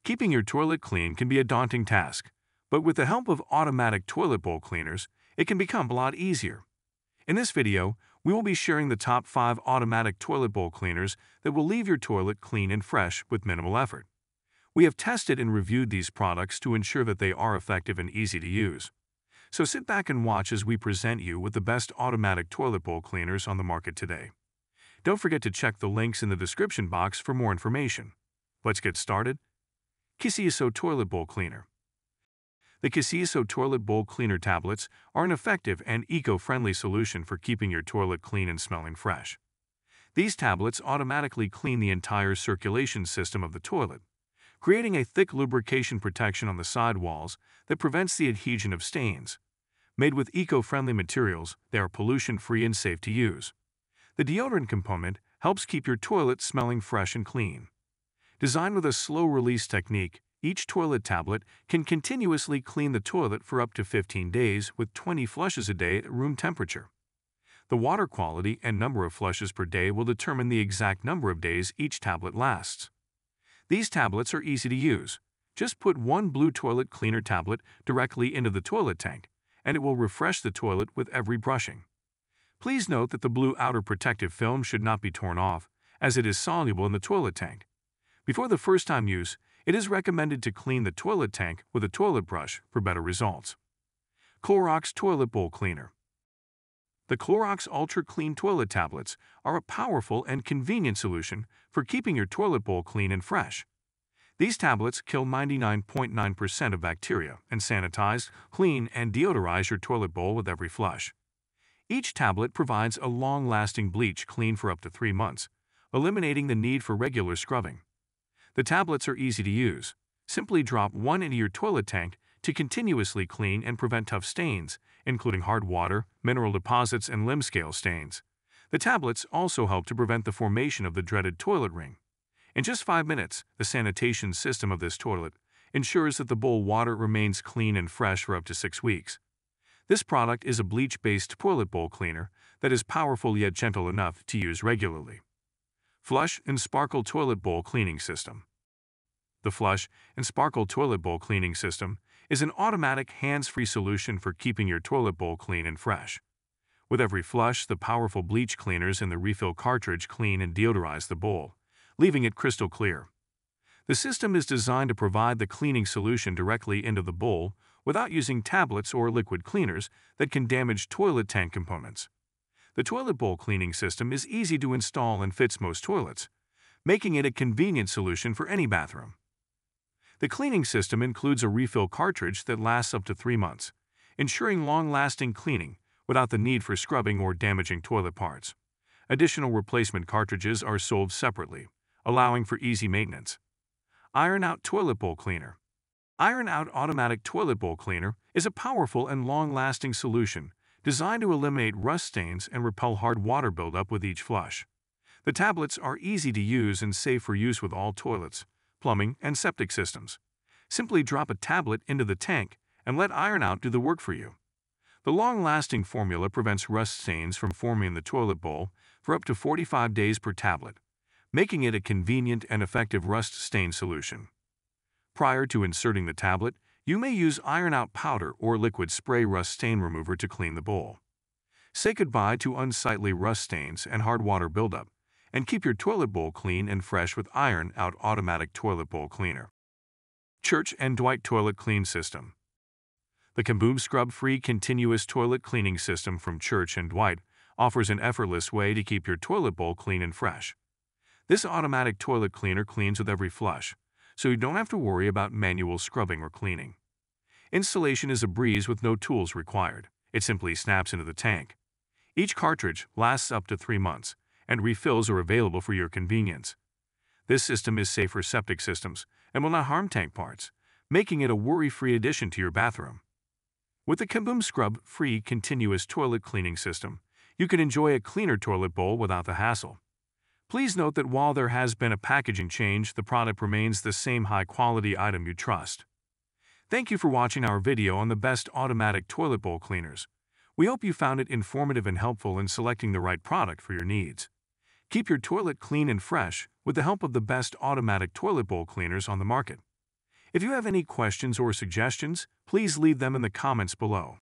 Keeping your toilet clean can be a daunting task, but with the help of automatic toilet bowl cleaners, it can become a lot easier. In this video, we will be sharing the top 5 automatic toilet bowl cleaners that will leave your toilet clean and fresh with minimal effort. We have tested and reviewed these products to ensure that they are effective and easy to use. So sit back and watch as we present you with the best automatic toilet bowl cleaners on the market today. Don't forget to check the links in the description box for more information. Let's get started. Kisieso Toilet Bowl Cleaner. The Kisieso Toilet Bowl Cleaner tablets are an effective and eco-friendly solution for keeping your toilet clean and smelling fresh. These tablets automatically clean the entire circulation system of the toilet, creating a thick lubrication protection on the side walls that prevents the adhesion of stains. Made with eco-friendly materials, they are pollution-free and safe to use. The deodorant component helps keep your toilet smelling fresh and clean. Designed with a slow-release technique, each toilet tablet can continuously clean the toilet for up to 15 days with 20 flushes a day at room temperature. The water quality and number of flushes per day will determine the exact number of days each tablet lasts. These tablets are easy to use. Just put one blue toilet cleaner tablet directly into the toilet tank, and it will refresh the toilet with every brushing. Please note that the blue outer protective film should not be torn off, as it is soluble in the toilet tank. Before the first-time use, it is recommended to clean the toilet tank with a toilet brush for better results. Clorox Toilet Bowl Cleaner. The Clorox Ultra Clean Toilet Tablets are a powerful and convenient solution for keeping your toilet bowl clean and fresh. These tablets kill 99.9% of bacteria and sanitize, clean, and deodorize your toilet bowl with every flush. Each tablet provides a long-lasting bleach clean for up to 3 months, eliminating the need for regular scrubbing. The tablets are easy to use. Simply drop one into your toilet tank to continuously clean and prevent tough stains, including hard water, mineral deposits, and limb scale stains. The tablets also help to prevent the formation of the dreaded toilet ring. In just 5 minutes, the sanitation system of this toilet ensures that the bowl water remains clean and fresh for up to 6 weeks. This product is a bleach-based toilet bowl cleaner that is powerful yet gentle enough to use regularly. Flush and Sparkle Toilet Bowl Cleaning System. The Flush and Sparkle Toilet Bowl Cleaning System is an automatic hands-free solution for keeping your toilet bowl clean and fresh. With every flush, the powerful bleach cleaners in the refill cartridge clean and deodorize the bowl, leaving it crystal clear. The system is designed to provide the cleaning solution directly into the bowl without using tablets or liquid cleaners that can damage toilet tank components. The toilet bowl cleaning system is easy to install and fits most toilets, making it a convenient solution for any bathroom. The cleaning system includes a refill cartridge that lasts up to 3 months, ensuring long-lasting cleaning without the need for scrubbing or damaging toilet parts. Additional replacement cartridges are sold separately, allowing for easy maintenance. Iron Out Toilet Bowl Cleaner. Iron Out Automatic Toilet Bowl Cleaner is a powerful and long-lasting solution designed to eliminate rust stains and repel hard water buildup with each flush. The tablets are easy to use and safe for use with all toilets, plumbing, and septic systems. Simply drop a tablet into the tank and let Iron Out do the work for you. The long-lasting formula prevents rust stains from forming in the toilet bowl for up to 45 days per tablet, making it a convenient and effective rust stain solution. Prior to inserting the tablet, you may use Iron Out powder or liquid spray rust stain remover to clean the bowl. Say goodbye to unsightly rust stains and hard water buildup, and keep your toilet bowl clean and fresh with Iron Out Automatic Toilet Bowl Cleaner. Church & Dwight Toilet Clean System. The Kaboom Scrub-Free Continuous Toilet Cleaning System from Church & Dwight offers an effortless way to keep your toilet bowl clean and fresh. This automatic toilet cleaner cleans with every flush, so you don't have to worry about manual scrubbing or cleaning. Installation is a breeze with no tools required. It simply snaps into the tank. Each cartridge lasts up to 3 months, and refills are available for your convenience. This system is safe for septic systems and will not harm tank parts, making it a worry-free addition to your bathroom. With the Kaboom Scrub-Free Continuous Toilet Cleaning System, you can enjoy a cleaner toilet bowl without the hassle. Please note that while there has been a packaging change, the product remains the same high-quality item you trust. Thank you for watching our video on the best automatic toilet bowl cleaners. We hope you found it informative and helpful in selecting the right product for your needs. Keep your toilet clean and fresh with the help of the best automatic toilet bowl cleaners on the market. If you have any questions or suggestions, please leave them in the comments below.